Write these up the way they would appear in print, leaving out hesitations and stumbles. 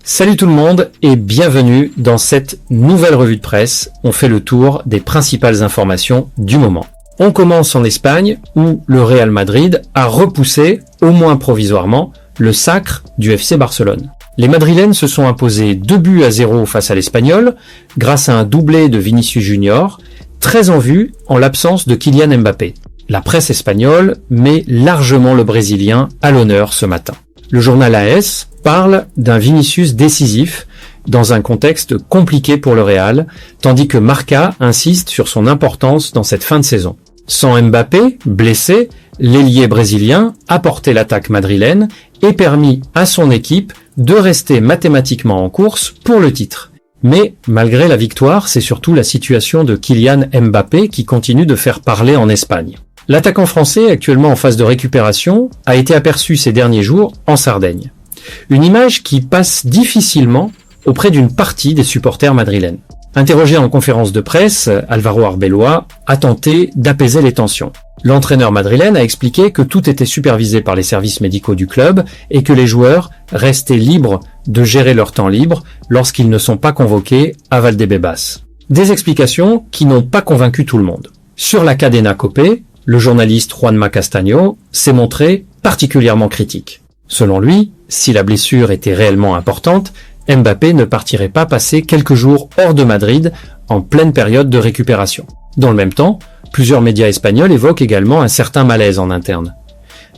Salut tout le monde et bienvenue dans cette nouvelle revue de presse. On fait le tour des principales informations du moment. On commence en Espagne où le Real Madrid a repoussé, au moins provisoirement, le sacre du FC Barcelone. Les Madrilènes se sont imposés 2-0 face à l'Espagnol grâce à un doublé de Vinicius Junior, très en vue en l'absence de Kylian Mbappé. La presse espagnole met largement le Brésilien à l'honneur ce matin. Le journal AS parle d'un Vinicius décisif dans un contexte compliqué pour le Real, tandis que Marca insiste sur son importance dans cette fin de saison. Sans Mbappé, blessé, l'ailier brésilien a porté l'attaque madrilène et permis à son équipe de rester mathématiquement en course pour le titre. Mais malgré la victoire, c'est surtout la situation de Kylian Mbappé qui continue de faire parler en Espagne. L'attaquant français, actuellement en phase de récupération, a été aperçu ces derniers jours en Sardaigne. Une image qui passe difficilement auprès d'une partie des supporters madrilènes. Interrogé en conférence de presse, Álvaro Arbeloa a tenté d'apaiser les tensions. L'entraîneur madrilène a expliqué que tout était supervisé par les services médicaux du club et que les joueurs restaient libres de gérer leur temps libre lorsqu'ils ne sont pas convoqués à Valdebebas. Des explications qui n'ont pas convaincu tout le monde. Sur la Cadena COPE, le journaliste Juanma Castaño s'est montré particulièrement critique. Selon lui, si la blessure était réellement importante, Mbappé ne partirait pas passer quelques jours hors de Madrid en pleine période de récupération. Dans le même temps, plusieurs médias espagnols évoquent également un certain malaise en interne.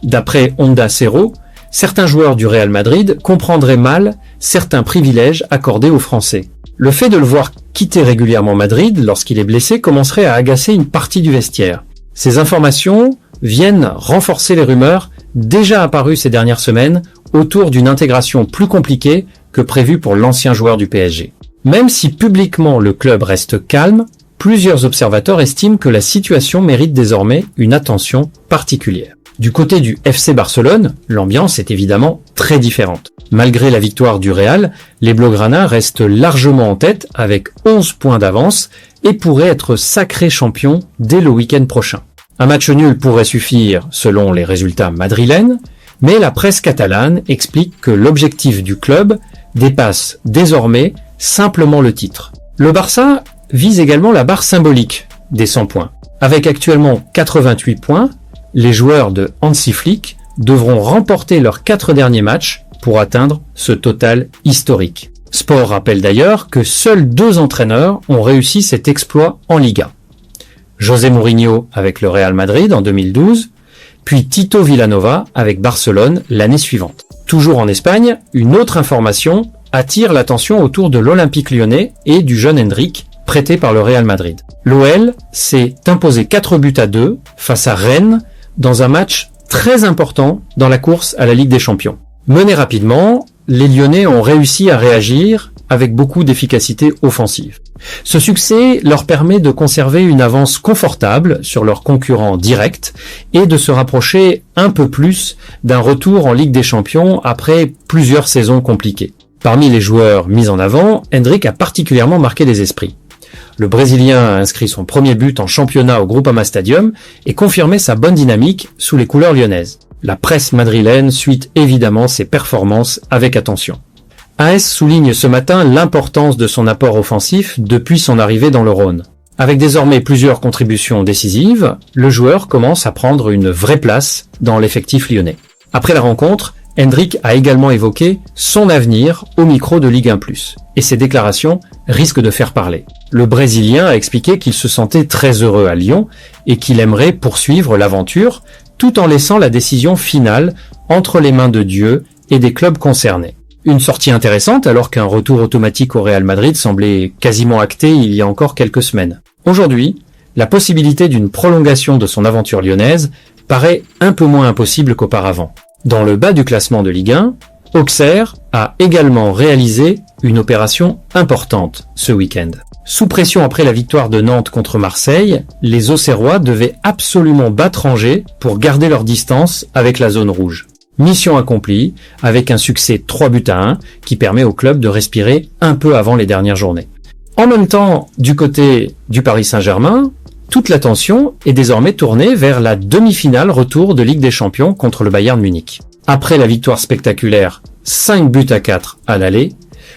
D'après Onda Cero, certains joueurs du Real Madrid comprendraient mal certains privilèges accordés aux Français. Le fait de le voir quitter régulièrement Madrid lorsqu'il est blessé commencerait à agacer une partie du vestiaire. Ces informations viennent renforcer les rumeurs déjà apparues ces dernières semaines autour d'une intégration plus compliquée que prévue pour l'ancien joueur du PSG. Même si publiquement le club reste calme, plusieurs observateurs estiment que la situation mérite désormais une attention particulière. Du côté du FC Barcelone, l'ambiance est évidemment très différente. Malgré la victoire du Real, les Blaugrana restent largement en tête avec 11 points d'avance et pourraient être sacrés champions dès le week-end prochain. Un match nul pourrait suffire selon les résultats madrilènes, mais la presse catalane explique que l'objectif du club dépasse désormais simplement le titre. Le Barça vise également la barre symbolique des 100 points. Avec actuellement 88 points, les joueurs de Hansi Flick devront remporter leurs 4 derniers matchs pour atteindre ce total historique. Sport rappelle d'ailleurs que seuls 2 entraîneurs ont réussi cet exploit en Liga. José Mourinho avec le Real Madrid en 2012, puis Tito Vilanova avec Barcelone l'année suivante. Toujours en Espagne, une autre information attire l'attention autour de l'Olympique lyonnais et du jeune Endrick, prêté par le Real Madrid. L'OL s'est imposé 4-2 face à Rennes dans un match très important dans la course à la Ligue des Champions. Menés rapidement, les Lyonnais ont réussi à réagir avec beaucoup d'efficacité offensive. Ce succès leur permet de conserver une avance confortable sur leurs concurrents directs et de se rapprocher un peu plus d'un retour en Ligue des Champions après plusieurs saisons compliquées. Parmi les joueurs mis en avant, Endrick a particulièrement marqué les esprits. Le Brésilien a inscrit son premier but en championnat au Groupama Stadium et confirmé sa bonne dynamique sous les couleurs lyonnaises. La presse madrilène suit évidemment ses performances avec attention. AS souligne ce matin l'importance de son apport offensif depuis son arrivée dans le Rhône. Avec désormais plusieurs contributions décisives, le joueur commence à prendre une vraie place dans l'effectif lyonnais. Après la rencontre, Endrick a également évoqué son avenir au micro de Ligue 1+, et ses déclarations risquent de faire parler. Le Brésilien a expliqué qu'il se sentait très heureux à Lyon et qu'il aimerait poursuivre l'aventure tout en laissant la décision finale entre les mains de Dieu et des clubs concernés. Une sortie intéressante alors qu'un retour automatique au Real Madrid semblait quasiment acté il y a encore quelques semaines. Aujourd'hui, la possibilité d'une prolongation de son aventure lyonnaise paraît un peu moins impossible qu'auparavant. Dans le bas du classement de Ligue 1, Auxerre a également réalisé une opération importante ce week-end. Sous pression après la victoire de Nantes contre Marseille, les Auxerrois devaient absolument battre Angers pour garder leur distance avec la zone rouge. Mission accomplie, avec un succès 3-1 qui permet au club de respirer un peu avant les dernières journées. En même temps, du côté du Paris Saint-Germain, toute l'attention est désormais tournée vers la demi-finale retour de Ligue des Champions contre le Bayern Munich. Après la victoire spectaculaire 5-4 à l'aller,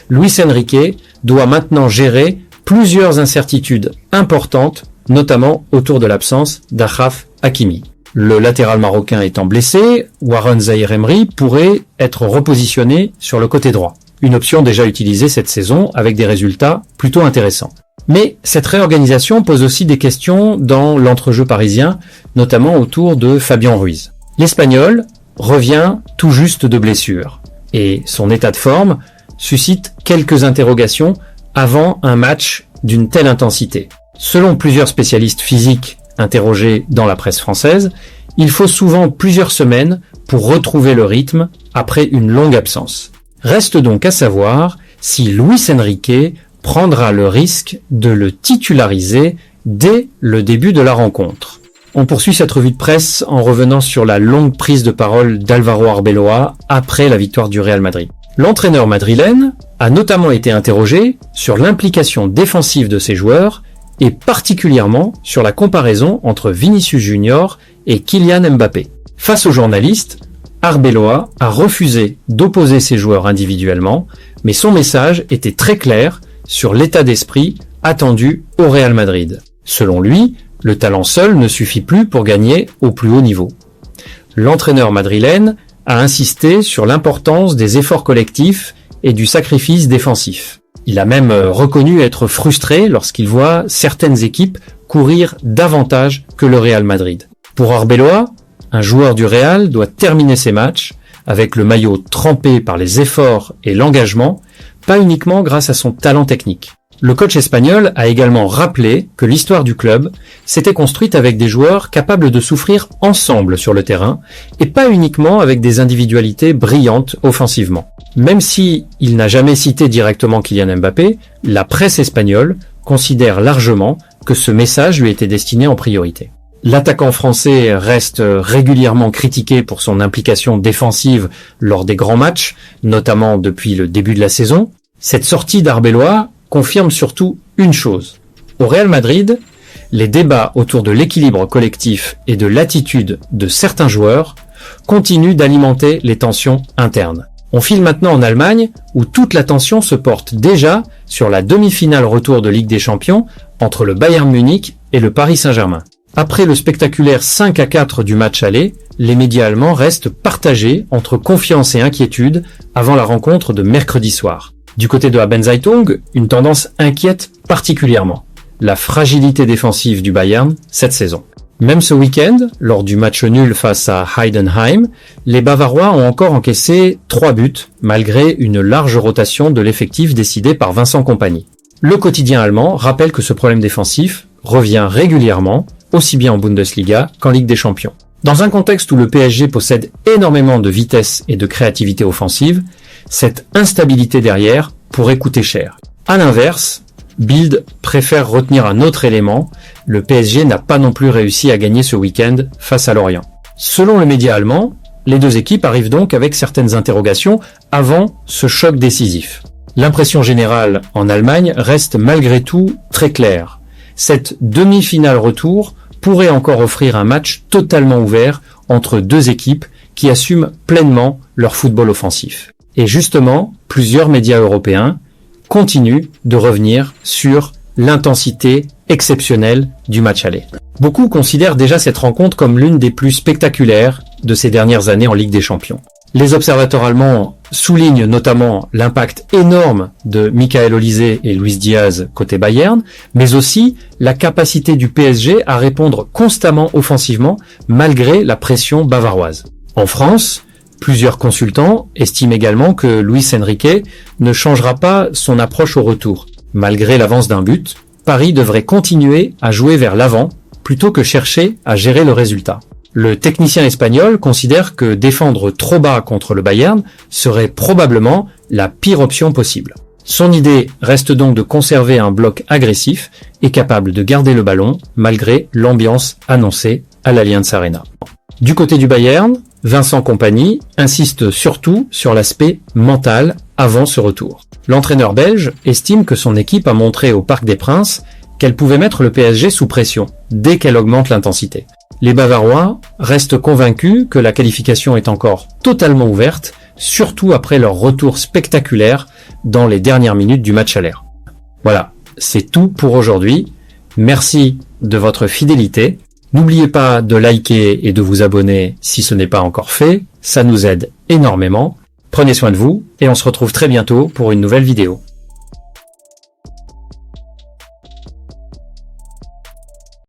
Luis Enrique doit maintenant gérer plusieurs incertitudes importantes, notamment autour de l'absence d'Achraf Hakimi. Le latéral marocain étant blessé, Warren Zaïre-Emery pourrait être repositionné sur le côté droit. Une option déjà utilisée cette saison avec des résultats plutôt intéressants. Mais cette réorganisation pose aussi des questions dans l'entrejeu parisien, notamment autour de Fabien Ruiz. L'Espagnol revient tout juste de blessure et son état de forme suscite quelques interrogations avant un match d'une telle intensité. Selon plusieurs spécialistes physiques interrogés dans la presse française, il faut souvent plusieurs semaines pour retrouver le rythme après une longue absence. Reste donc à savoir si Luis Enrique prendra le risque de le titulariser dès le début de la rencontre. On poursuit cette revue de presse en revenant sur la longue prise de parole d'Álvaro Arbeloa après la victoire du Real Madrid. L'entraîneur madrilène a notamment été interrogé sur l'implication défensive de ses joueurs et particulièrement sur la comparaison entre Vinicius Junior et Kylian Mbappé. Face aux journalistes, Arbeloa a refusé d'opposer ses joueurs individuellement, mais son message était très clair sur l'état d'esprit attendu au Real Madrid. Selon lui, le talent seul ne suffit plus pour gagner au plus haut niveau. L'entraîneur madrilène a insisté sur l'importance des efforts collectifs et du sacrifice défensif. Il a même reconnu être frustré lorsqu'il voit certaines équipes courir davantage que le Real Madrid. Pour Arbeloa, un joueur du Real doit terminer ses matchs avec le maillot trempé par les efforts et l'engagement, pas uniquement grâce à son talent technique. Le coach espagnol a également rappelé que l'histoire du club s'était construite avec des joueurs capables de souffrir ensemble sur le terrain et pas uniquement avec des individualités brillantes offensivement. Même si il n'a jamais cité directement Kylian Mbappé, la presse espagnole considère largement que ce message lui était destiné en priorité. L'attaquant français reste régulièrement critiqué pour son implication défensive lors des grands matchs, notamment depuis le début de la saison. Cette sortie d'Arbeloa confirme surtout une chose. Au Real Madrid, les débats autour de l'équilibre collectif et de l'attitude de certains joueurs continuent d'alimenter les tensions internes. On file maintenant en Allemagne, où toute l'attention se porte déjà sur la demi-finale retour de Ligue des Champions entre le Bayern Munich et le Paris Saint-Germain. Après le spectaculaire 5-4 du match aller, les médias allemands restent partagés entre confiance et inquiétude avant la rencontre de mercredi soir. Du côté de la Abendzeitung, une tendance inquiète particulièrement, la fragilité défensive du Bayern cette saison. Même ce week-end, lors du match nul face à Heidenheim, les Bavarois ont encore encaissé 3 buts, malgré une large rotation de l'effectif décidée par Vincent Kompany. Le quotidien allemand rappelle que ce problème défensif revient régulièrement, aussi bien en Bundesliga qu'en Ligue des Champions. Dans un contexte où le PSG possède énormément de vitesse et de créativité offensive, cette instabilité derrière pourrait coûter cher. À l'inverse, Bild préfère retenir un autre élément, le PSG n'a pas non plus réussi à gagner ce week-end face à Lorient. Selon le média allemand, les deux équipes arrivent donc avec certaines interrogations avant ce choc décisif. L'impression générale en Allemagne reste malgré tout très claire. Cette demi-finale retour pourrait encore offrir un match totalement ouvert entre deux équipes qui assument pleinement leur football offensif. Et justement, plusieurs médias européens continuent de revenir sur l'intensité exceptionnelle du match aller. Beaucoup considèrent déjà cette rencontre comme l'une des plus spectaculaires de ces dernières années en Ligue des Champions. Les observateurs allemands soulignent notamment l'impact énorme de Michael Olise et Luis Diaz côté Bayern, mais aussi la capacité du PSG à répondre constamment offensivement malgré la pression bavaroise. En France, plusieurs consultants estiment également que Luis Enrique ne changera pas son approche au retour. Malgré l'avance d'un but, Paris devrait continuer à jouer vers l'avant plutôt que chercher à gérer le résultat. Le technicien espagnol considère que défendre trop bas contre le Bayern serait probablement la pire option possible. Son idée reste donc de conserver un bloc agressif et capable de garder le ballon malgré l'ambiance annoncée à l'Allianz Arena. Du côté du Bayern, Vincent Kompany insiste surtout sur l'aspect mental avant ce retour. L'entraîneur belge estime que son équipe a montré au Parc des Princes qu'elle pouvait mettre le PSG sous pression dès qu'elle augmente l'intensité. Les Bavarois restent convaincus que la qualification est encore totalement ouverte surtout après leur retour spectaculaire dans les dernières minutes du match aller. Voilà, c'est tout pour aujourd'hui. Merci de votre fidélité. N'oubliez pas de liker et de vous abonner si ce n'est pas encore fait, ça nous aide énormément. Prenez soin de vous et on se retrouve très bientôt pour une nouvelle vidéo.